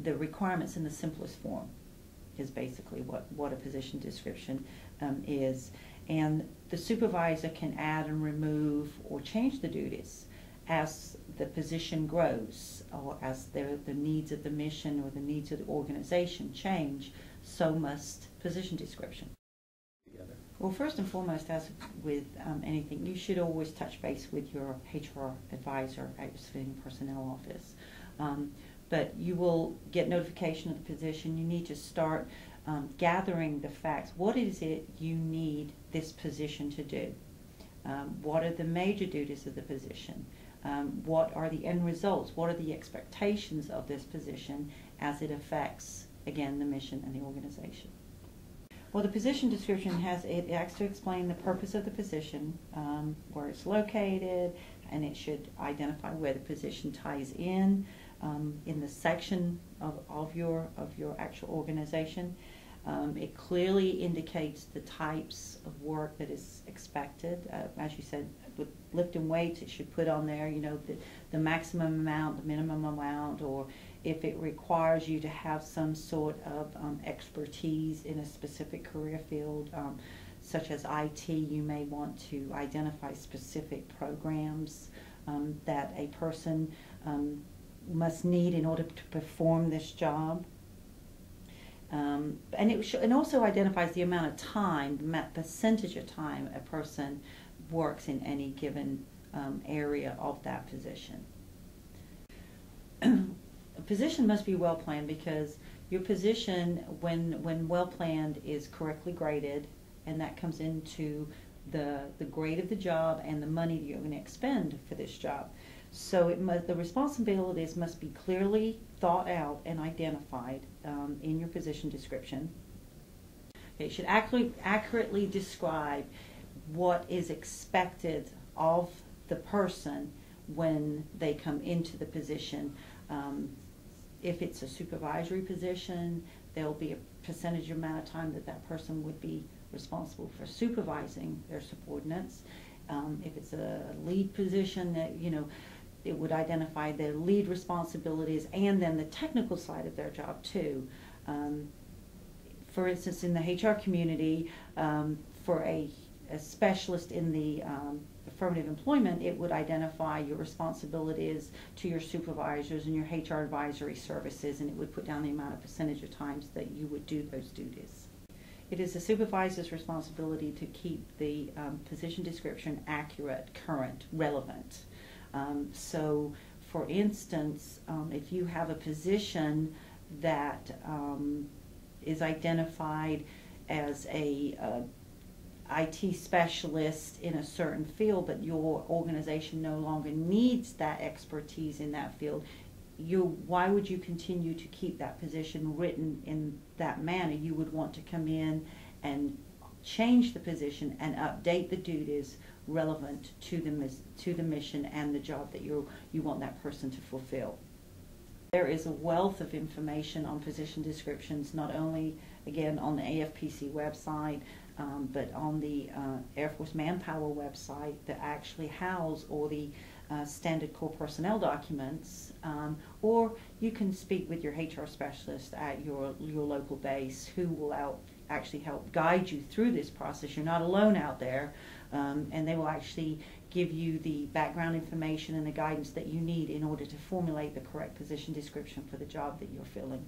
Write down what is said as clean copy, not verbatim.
the requirements in the simplest form is basically what a position description is. And the supervisor can add and remove or change the duties as the position grows, or as the needs of the mission or the needs of the organization change. So must position description. Well, first and foremost, as with anything, you should always touch base with your HR advisor at your civilian personnel office. But you will get notification of the position. You need to start gathering the facts. What is it you need this position to do? What are the major duties of the position? What are the end results? What are the expectations of this position as it affects, again, the mission and the organization? Well, the position description it acts to explain the purpose of the position, where it's located, and it should identify where the position ties in the section of your actual organization. It clearly indicates the types of work that is expected. As you said, with lifting weights, it should put on there, the maximum amount, the minimum amount, or if it requires you to have some sort of expertise in a specific career field, such as IT, you may want to identify specific programs that a person must need in order to perform this job. And it also identifies the amount of time, the percentage of time a person works in any given area of that position. A position must be well planned, because your position, when well planned, is correctly graded, and that comes into the grade of the job and the money that you're going to expend for this job. So the responsibilities must be clearly thought out and identified in your position description. It should accurately describe what is expected of the person when they come into the position. If it's a supervisory position, there'll be a percentage amount of time that person would be responsible for supervising their subordinates. If it's a lead position, it would identify their lead responsibilities and then the technical side of their job too. For instance, in the HR community, for a specialist in the affirmative employment, it would identify your responsibilities to your supervisors and your HR advisory services, and it would put down the amount of percentage of times that you would do those duties. It is the supervisor's responsibility to keep the position description accurate, current, relevant. So, for instance, if you have a position that is identified as a IT specialist in a certain field, but your organization no longer needs that expertise in that field, why would you continue to keep that position written in that manner? You would want to come in and change the position and update the duties relevant to the mission and the job that you want that person to fulfill. There is a wealth of information on position descriptions, not only, again, on the AFPC website, but on the Air Force Manpower website that actually house all the standard core personnel documents, or you can speak with your HR specialist at your local base, who will actually help guide you through this process. You're not alone out there, and they will actually give you the background information and the guidance that you need in order to formulate the correct position description for the job that you're filling.